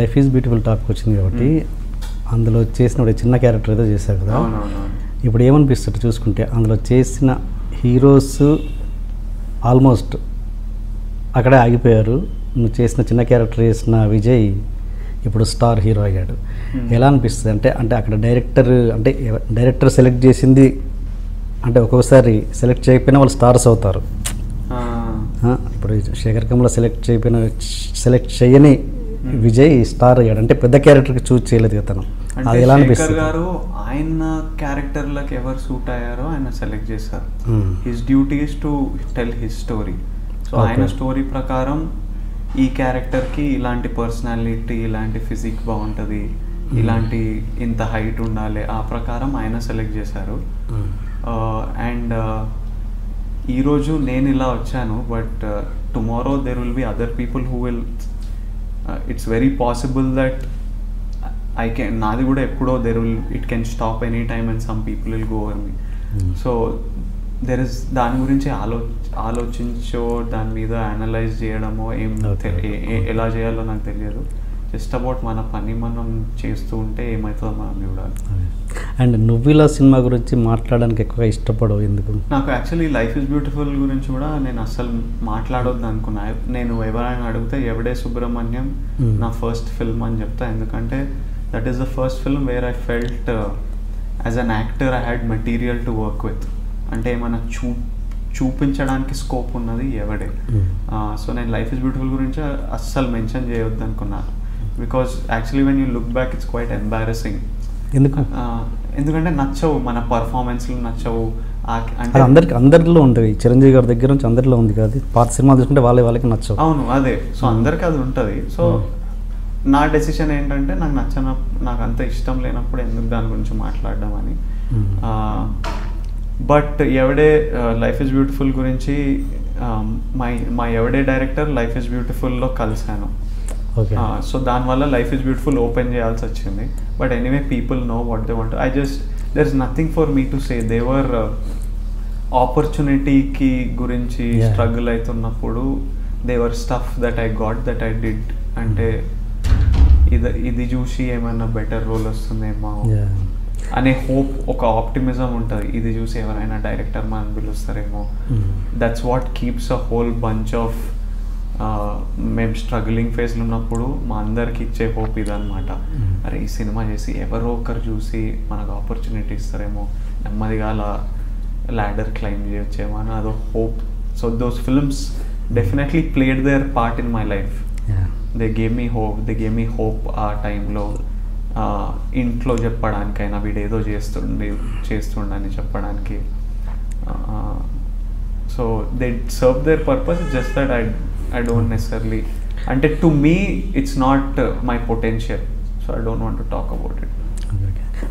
Life is beautiful topic వచ్చింది కాబట్టి అందులో చేసిన చిన్న క్యారెక్టర్ ఏదో చేశారు కదా, ఇప్పుడు ఏమనిపిస్తుంది చూసుకుంటే అందులో చేసిన హీరోస్ ఆల్మోస్ట్ అక్కడే ఆగిపోయారు. నువ్వు చేసిన చిన్న క్యారెక్టర్ చేసిన విజయ్ ఇప్పుడు స్టార్ హీరో అయ్యాడు. ఎలా అనిపిస్తుంది అంటే అంటే అక్కడ డైరెక్టర్ సెలెక్ట్ చేసింది అంటే ఒక్కొక్కసారి సెలెక్ట్ చేయకపోయినా వాళ్ళు స్టార్స్ అవుతారు. ఇప్పుడు శేఖర్ కమల సెలెక్ట్ చేయని విజయ్ స్టార్ అయ్యాడు అంటే పెద్ద క్యారెక్టర్కి చూజ్ చేయలేదు కదా తను. అది ఎలా అనిపిస్తుంది? గారు ఆయన క్యారెక్టర్లకు ఎవరు సూట్ అయ్యారో ఆయన సెలెక్ట్ చేశారు. His duty is to tell his story. So ఆయన స్టోరీ ప్రకారం ఈ క్యారెక్టర్కి ఇలాంటి పర్సనాలిటీ, ఇలాంటి ఫిజిక్ బాగుంటుంది, ఇలాంటి ఇంత హైట్ ఉండాలి, ఆ ప్రకారం ఆయన సెలెక్ట్ చేశారు. అండ్ ఈరోజు నేను ఇలా వచ్చాను, but tomorrow there will be other people who will it's very possible that నాది కూడా ఎప్పుడో it can stop any time and some people will go over me. So there is దాని గురించి ఆలోచించో దాని మీద అనలైజ్ చేయడమో ఎలా చేయాలో నాకు తెలియదు. జస్ట్ అబౌట్ మన పని మనం చేస్తూ ఉంటే ఏమవుతుందో మనం చూడాలి. అండ్ నువ్వు ఇలా సినిమా గురించి మాట్లాడడానికి ఎక్కువగా ఇష్టపడవు ఎందుకు? నాకు యాక్చువల్లీ లైఫ్ ఇస్ బ్యూటిఫుల్ గురించి కూడా నేను అస్సలు మాట్లాడొద్దు అనుకున్నా. నేను ఎవరైనా అడిగితే ఎవడే సుబ్రహ్మణ్యం నా ఫస్ట్ ఫిల్మ్ అని చెప్తా. ఎందుకంటే that is the first film where I felt as an actor I had material to work with. అంటే ఏమైనా చూపించడానికి స్కోప్ ఉన్నది ఎవడే. సో నేను లైఫ్ ఇస్ బ్యూటిఫుల్ గురించి అస్సలు మెన్షన్ చేయొద్దు అనుకున్నాను. Because actually when you look back it's quite embarrassing. ఎందుకంటే నచ్చవు, మన పర్ఫార్మెన్స్లు నచ్చవు. అంటే అందరిలో ఉంటుంది, చిరంజీవి గారి దగ్గర నుంచి అందరిలో ఉంది కదా, పాత సినిమా చూసుకుంటే వాళ్ళకి నచ్చవు. అవును, అదే. సో అందరికి అది ఉంటుంది. సో నా డెసిషన్ ఏంటంటే నాకు అంత ఇష్టం లేనప్పుడు ఎందుకు దాని గురించి మాట్లాడడం అని. But Yevade life is beautiful గురించి మా ఎవడే డైరెక్టర్ లైఫ్ ఇస్ బ్యూటిఫుల్లో కలిశాను. సో దానివల్ల లైఫ్ ఇస్ బ్యూటిఫుల్ ఓపెన్ చేయాల్సి వచ్చింది. But anyway people know what they want. There is nothing for me to say. Their ఆపర్చునిటీకి గురించి స్ట్రగుల్ అవుతున్నప్పుడు their stuff that I got that I did. అంటే ఇది చూసి ఏమైనా బెటర్ రోల్ వస్తుందేమో అనే హోప్, ఒక ఆప్టిమిజం ఉంటుంది. ఇది చూసి ఎవరైనా డైరెక్టర్ మనం పిలుస్తారేమో. That's what keeps a whole bunch of మేము స్ట్రగ్లింగ్ ఫేజ్లో ఉన్నప్పుడు మా అందరికి ఇచ్చే హోప్ ఇదనమాట. అరే ఈ సినిమా చేసి ఎవరో ఒకరు చూసి మనకు ఆపర్చునిటీ ఇస్తారేమో, నెమ్మదిగా అలా ల్యాడర్ క్లైంబ్ చేయొచ్చేమో అని అదో hope. So those films definitely played their part in my life. They gave me hope ఆ టైంలో. ఇంట్లో చెప్పడానికైనా వీడేదో చేస్తుండని చెప్పడానికి. So they serve their purpose. Just that I don't necessarily, అంటే to me it's not my potential. So I don't want to talk about it.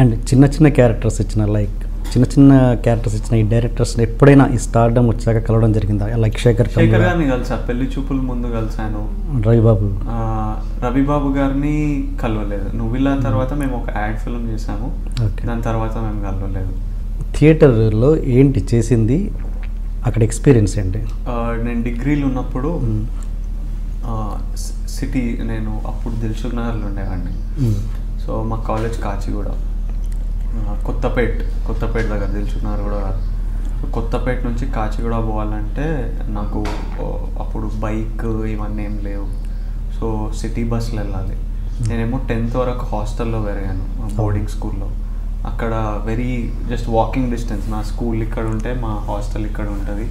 And చిన్న characters ఇచ్చిన క్యారెక్టర్స్ ఇచ్చిన ఈ డైరెక్టర్స్ ఎప్పుడైనా ఈ స్టార్డమ్ వచ్చాక కలవడం జరిగిందా? లైక్ శేఖర్ గారిని కలిసా, పెళ్లి చూపుల ముందు కలిసాను. రవిబాబు గారిని కలవలేదు. నువ్విలా తర్వాత మేము ఒక యాడ్ ఫిల్మ్ చేసాము, దాని తర్వాత మేము కలవలేదు. థియేటర్లో ఏంటి చేసింది, అక్కడ ఎక్స్పీరియన్స్ ఏంటి? నేను డిగ్రీలో ఉన్నప్పుడు సిటీ, నేను అప్పుడు దిల్సుఖ్ నగర్లో ఉండేవాడిని. సో మా కాలేజ్ కాచిగూడ, కొత్తపేట దగ్గర, దిల్సుఖ్ నగర్ కూడా కాదు. కొత్తపేట నుంచి కాచిగూడ పోవాలంటే నాకు అప్పుడు బైక్ ఇవన్నీ ఏం లేవు. సో సిటీ బస్సులో వెళ్ళాలి. నేనేమో 10th వరకు హాస్టల్లో పెరిగాను, బోర్డింగ్ స్కూల్లో. అక్కడ జస్ట్ వాకింగ్ డిస్టెన్స్. నా స్కూల్ ఇక్కడ ఉంటే మా హాస్టల్ ఇక్కడ ఉంటుంది.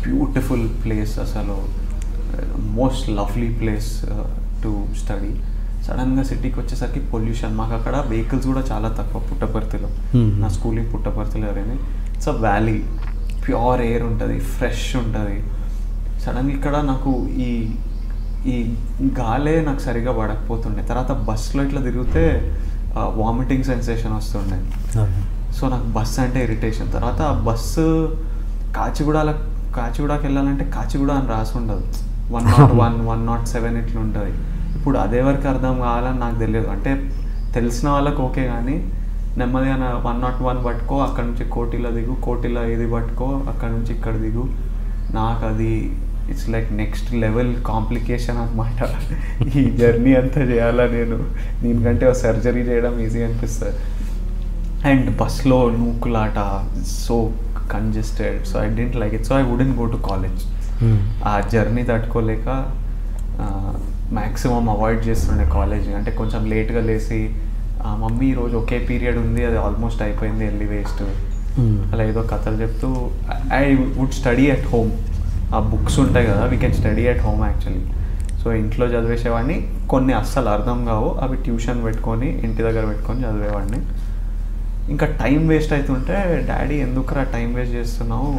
బ్యూటిఫుల్ ప్లేస్, అసలు most lovely place to study. సడన్గా సిటీకి వచ్చేసరికి పొల్యూషన్. మాకు అక్కడ వెహికల్స్ కూడా చాలా తక్కువ పుట్టపర్తిలో. నా స్కూలింగ్ పుట్టపర్తిలో ఎవరైనా. It's a valley, pure air ఉంటుంది, ఫ్రెష్ ఉంటుంది. సడన్గా ఇక్కడ నాకు ఈ గాలే నాకు సరిగా పడకపోతుండే. తర్వాత బస్సులో ఇట్లా తిరిగితే వామిటింగ్ సెన్సేషన్ వస్తుండే. సో నాకు బస్సు అంటే ఇరిటేషన్. తర్వాత ఆ బస్సు కాచిగూడకి వెళ్ళాలంటే కాచిగూడ అని రాసి ఉండదు, 101, 107 ఇట్లా ఉంటుంది. ఇప్పుడు అదే వరకు అర్థం కావాలని నాకు తెలియదు. అంటే తెలిసిన వాళ్ళకి ఓకే, కానీ నెమ్మదిగా 101 పట్టుకో, అక్కడ నుంచి కోటిలో దిగు, కోటిలో ఇది పట్టుకో, అక్కడ నుంచి ఇక్కడ దిగు. నాకు అది it's like next level complication అనమాట. ఈ జర్నీ అంతా చేయాలా నేను, దీనికంటే సర్జరీ చేయడం ఈజీ అనిపిస్తుంది. అండ్ బస్లో నూకులాట, so congested, so I didn't like it, so I wouldn't go to college. ఆ జర్నీ తట్టుకోలేక మ్యాక్సిమం అవాయిడ్ చేస్తుండే కాలేజ్. అంటే కొంచెం లేట్గా లేసి మమ్మీ ఈరోజు ఒకే పీరియడ్ ఉంది, అది ఆల్మోస్ట్ అయిపోయింది, వెళ్ళి వేస్ట్, అలా ఏదో కథలు చెప్తూ I would study at home. ఆ బుక్స్ ఉంటాయి కదా, we can study at home actually. So ఇంట్లో చదివేసేవాడిని, కొన్ని అస్సలు అర్థం కావు, అవి ట్యూషన్ పెట్టుకొని ఇంటి దగ్గర పెట్టుకొని చదివేవాడిని. ఇంకా టైం వేస్ట్ అవుతుంటే డాడీ ఎందుకురా టైం వేస్ట్ చేస్తున్నావు,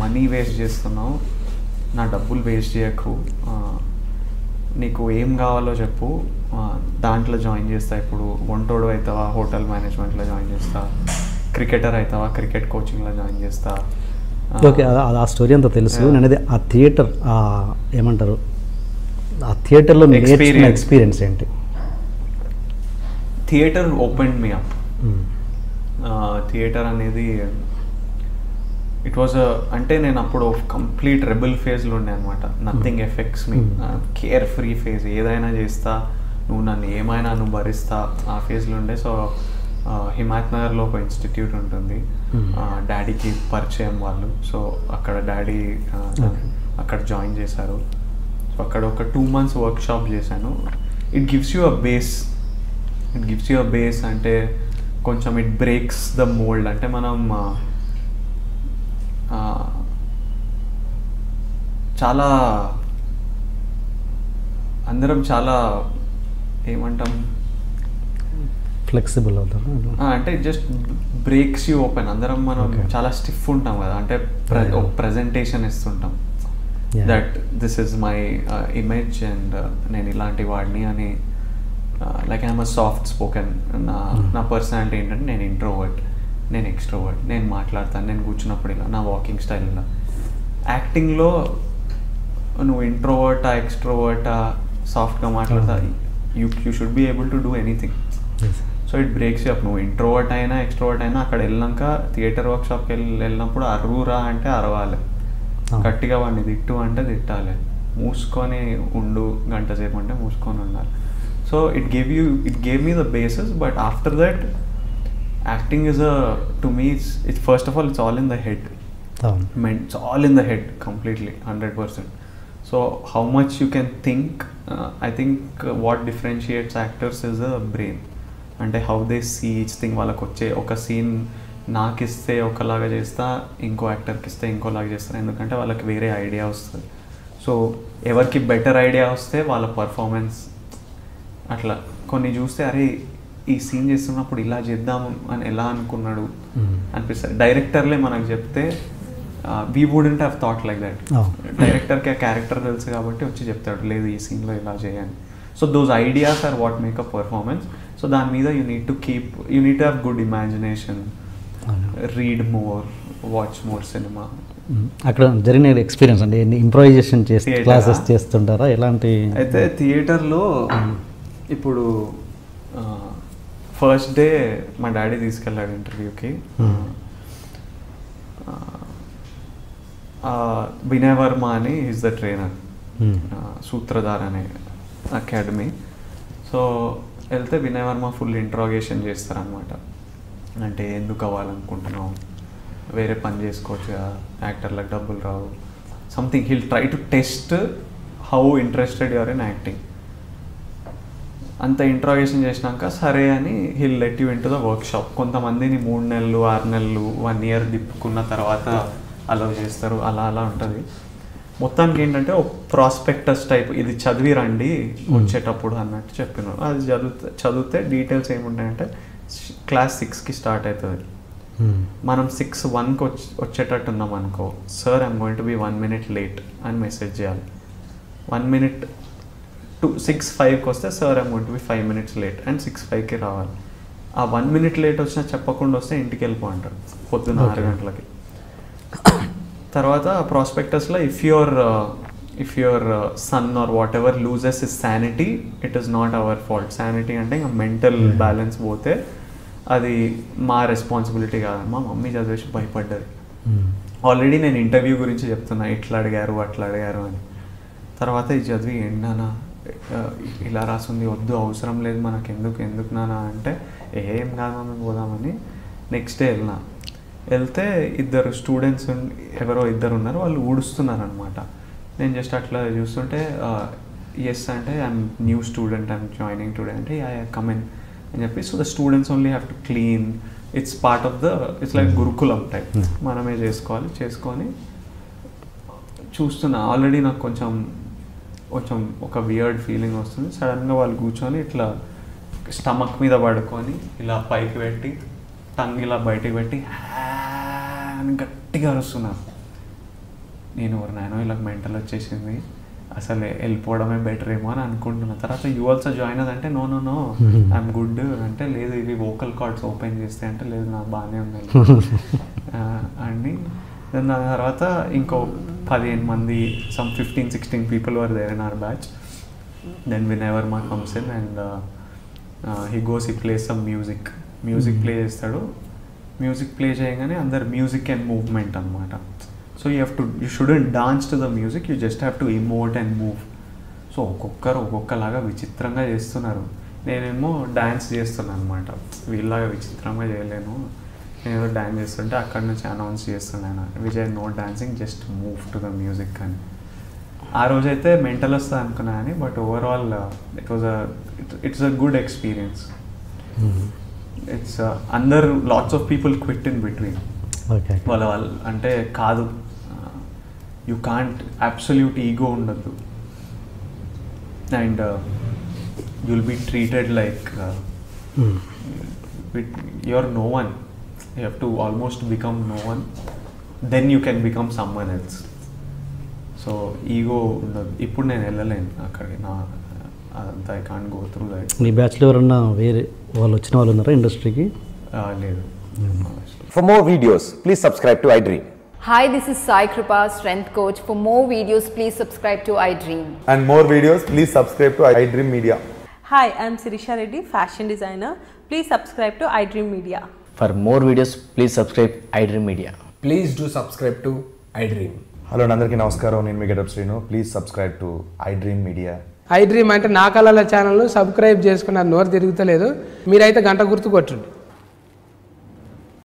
మనీ వేస్ట్ చేస్తున్నావు, నా డబ్బులు వేస్ట్ చేయకు, నీకు ఏం కావాలో చెప్పు, దాంట్లో జాయిన్ చేస్తా, ఇప్పుడు వంటోడు అవుతావా హోటల్ మేనేజ్మెంట్లో జాయిన్ చేస్తా, క్రికెటర్ అవుతావా క్రికెట్ కోచింగ్లో జాయిన్ చేస్తా. ఓకే, ఆ స్టోరీ అంతా తెలుసు. నేను అది ఆ థియేటర్ ఏమంటారు, ఆ థియేటర్లో నేర్చుకున్న ఎక్స్పీరియన్స్ ఏంటి? Theatre open me up. Theatre అనేది ఇట్ వాజ్ అంటే నేను అప్పుడు కంప్లీట్ రెబల్ ఫేజ్లో ఉండే అనమాట. నథింగ్ ఎఫెక్ట్స్ మీ, కేర్ ఫ్రీ ఫేజ్, ఏదైనా చేస్తా, నువ్వు నన్ను ఏమైనా నువ్వు భరిస్తా, ఆ ఫేజ్లో ఉండే. సో హిమాయత్ నగర్లో ఒక ఇన్స్టిట్యూట్ ఉంటుంది, డాడీకి పరిచయం వాళ్ళు. సో అక్కడ డాడీ అక్కడ జాయిన్ చేశారు. సో అక్కడ ఒక 2 months వర్క్షాప్ చేశాను. It gives you a base, అంటే కొంచెం ఇట్ బ్రేక్స్ ద మోల్డ్. అంటే మనం చాలా అందరం చాలా ఏమంటాం, ఫ్లెక్సిబుల్ అవుతారు, అంటే జస్ట్ బ్రేక్స్ యూ ఓపెన్. అందరం మనం చాలా స్టిఫ్ ఉంటాం కదా, అంటే ప్రజెంటేషన్ ఇస్తుంటాం, that this is my image and నేను ఇలాంటి వాడిని అని. లైక్ ఐఎమ్ సాఫ్ట్ స్పోకెన్, నా పర్సనాలిటీ ఏంటంటే నేను ఇంట్రోవర్ట్, నేను ఎక్స్ట్రోవర్ట్, నేను మాట్లాడతాను, నేను కూర్చున్నప్పుడు ఇలా, నా వాకింగ్ స్టైల్ ఇలా. యాక్టింగ్లో నువ్వు ఇంట్రోవర్టా ఎక్స్ట్రోవర్టా సాఫ్ట్గా మాట్లాడతా, you should be able to do anything. So it breaks up. నువ్వు ఇంట్రోవర్ట్ అయినా ఎక్స్ట్రోవర్ట్ అయినా అక్కడ వెళ్ళాక థియేటర్ వర్క్షాప్కి వెళ్ళినప్పుడు అరువురా అంటే అరవాలి, గట్టిగా వాడిని తిట్టు అంటే తిట్టాలి, మూసుకొని ఉండు గంట సేపు అంటే మూసుకొని ఉండాలి. So it gave me the basis. But after that acting is to me it's first of all it's all in the head. It's all in the head completely, 100%. So how much you can think, I think what differentiates actors is the brain, and how they see each thing. వాళ్ళకి వచ్చే ఒక scene నాకు ఇస్తే ఒకలాగా చేస్తా, ఇంకో యాక్టర్కి ఇస్తే ఇంకోలాగా చేస్తారు, ఎందుకంటే వాళ్ళకి వేరే ఐడియా వస్తుంది. సో ఎవరికి బెటర్ ఐడియా వస్తే వాళ్ళ పర్ఫార్మెన్స్ అట్లా. కొన్ని చూస్తే అరే ఈ సీన్ చేస్తున్నప్పుడు ఇలా చేద్దాం అని ఎలా అనుకున్నాడు అనిపిస్తుంది. డైరెక్టర్లే మనకు చెప్తే we wouldn't have thought like that. డైరెక్టర్కి ఆ క్యారెక్టర్ తెలుసు కాబట్టి వచ్చి చెప్తాడు, లేదు ఈ సీన్లో ఇలా చేయండి. So those ideas are what make a performance. So దాని మీద you need to have good imagination, read more, watch more cinema. అక్కడ జరిగిన ఎక్స్పీరియన్స్ అంటే ఇంప్రూవైజేషన్ చేస్తే క్లాసెస్ చేస్తుంటారా ఎలాంటి? అయితే థియేటర్లో ఇప్పుడు ఫస్ట్ డే మా డాడీ తీసుకెళ్ళాడు ఇంటర్వ్యూకి. వినయ్ వర్మ అని ఈజ్ ద ట్రైనర్, సూత్రధార్ అనే అకాడమీ. సో వెళ్తే వినయ్ వర్మ ఫుల్ ఇంట్రాగేషన్ చేస్తారనమాట. అంటే ఎందుకు అవ్వాలనుకుంటున్నావు, వేరే పని చేసుకోవచ్చు కదా, యాక్టర్లకు డబ్బులు రావు, something. He'll try to test how interested you're in acting. అంత ఇంట్రాగేషన్ చేసినాక సరే అని he'll let you in to the workshop. కొంతమందిని 3 నెలలు 6 నెలలు 1 year దిప్పుకున్న తర్వాత అలౌ చేస్తారు, అలా అలా ఉంటుంది. మొత్తానికి ఏంటంటే ఒక ప్రాస్పెక్టస్ టైప్, ఇది చదివి రండి వచ్చేటప్పుడు అన్నట్టు చెప్పినారు. అది చదివితే డీటెయిల్స్ ఏముంటాయంటే క్లాస్ 6కి స్టార్ట్ అవుతుంది. మనం 6:01 వచ్చేటట్టు ఉన్నాం అనుకో, sir I'm going to be 1 minute late అని మెసేజ్ చేయాలి. 1 minute to 6:05కి వస్తే sir I'm going to be 5 minutes late and 6:05కి రావాలి. ఆ 1 minute లేట్ వచ్చినా చెప్పకుండా వస్తే ఇంటికి వెళ్ళిపో అంటారు పొద్దున్న 6 గంటలకి. తర్వాత ప్రాస్పెక్టస్లో if your son or whatever loses his sanity, it is not our fault. Sanity అంటే ఇంకా మెంటల్ బ్యాలెన్స్ పోతే అది మా రెస్పాన్సిబిలిటీ కాదు. మా మమ్మీ చదివేసి భయపడ్డది, ఆల్రెడీ నేను ఇంటర్వ్యూ గురించి చెప్తున్నా, ఇట్లా అడిగారు అట్లా అడిగారు అని. తర్వాత ఇది చదివి ఏంటి నాన్న ఇలా రాసింది, వద్దు అవసరం లేదు మనకు, ఎందుకు నాన్న అంటే ఏం కాదు మనం పోదామని నెక్స్ట్ డే వెళ్తే ఇద్దరు స్టూడెంట్స్ ఎవరో ఇద్దరు ఉన్నారు, వాళ్ళు ఊడుస్తున్నారు అనమాట. నేను జస్ట్ అట్లా చూస్తుంటే ఎస్ అంటే I'm new student, I'm joining today అంటే కమ్ ఇన్ అని చెప్పి. So the students only have to clean, it's part of its like గురుకులం టైప్, మనమే చేసుకొని చూస్తున్నా. ఆల్రెడీ నాకు కొంచెం ఒక వియర్డ్ ఫీలింగ్ వస్తుంది. సడన్గా వాళ్ళు కూర్చొని ఇట్లా స్టమక్ మీద పడుకొని ఇలా పైకి పెట్టి టంగ్ ఇలా బయటికి పెట్టి అని గట్టిగా అరుస్తున్నారు. నేను నాయనో ఇలా మెంటల్ వచ్చేసింది, అసలు వెళ్ళిపోవడమే బెటర్ ఏమో అని అనుకుంటున్నా. తర్వాత యూ ఆల్సో జాయిన్ అదంటే నో ఐఎమ్ గుడ్ అంటే, లేదు ఇవి వోకల్ కార్డ్స్ ఓపెన్ చేస్తే అంటే, లేదు నాకు బాగానే ఉన్నాయి అని. దాని తర్వాత ఇంకో 15 మంది, some 15-16 people were there in our batch. Then whenever Ma comes in and he plays some music play చేస్తాడు. మ్యూజిక్ ప్లే చేయగానే అందరు మ్యూజిక్ అండ్ మూవ్మెంట్ అనమాట. So you shouldn't dance to the music, you just have to emote and move. So ఒక్కొక్కలాగా విచిత్రంగా చేస్తున్నారు. నేనేమో dance చేస్తున్నాను అనమాట, వీళ్ళలాగా విచిత్రంగా చేయలేను. నేను ఏదో డ్యాన్స్ చేస్తుంటే అక్కడ నుంచి అనౌన్స్ చేస్తున్నాను, Vijay no dancing, just move to the music అని. ఆ రోజైతే మెంటల్ వస్తుంది అనుకున్నా కానీ, but overall it's a good experience. It's అందరు lots of people quit in between. వాళ్ళు అంటే కాదు, యూ కాంట్ అబ్సల్యూట్ ఈగో ఉండద్దు, and you will be treated like you're no one. You have to almost become no one, then you can become someone else. So ego ఉండదు. ఇప్పుడు నేను వెళ్ళలేను అక్కడికి, అదంతా I can't go through that. మీ బ్యాచ్లో ఎవరన్నా వేరే వాళ్ళు వచ్చిన వాళ్ళు ఉన్నారా ఇండస్ట్రీకి? లేదు. For more videos, please subscribe to iDream. Hi, this is Sai Kripa, strength coach. For more videos, please subscribe to iDream. And more videos, please subscribe to iDream Media. Hi, I'm Sirisha Reddy, fashion designer. Please subscribe to iDream Media. For more videos, please subscribe iDream Media. Please do subscribe to iDream. Hello అందరికీ నమస్కారం, నేను మీ getup Srinu. Please subscribe to iDream Media. iDream అంటే నా కళల channel subscribe చేసుకున్న నోరు తిరుగుతలేదు, మీరైతే గంట గుర్తు కొట్టండి.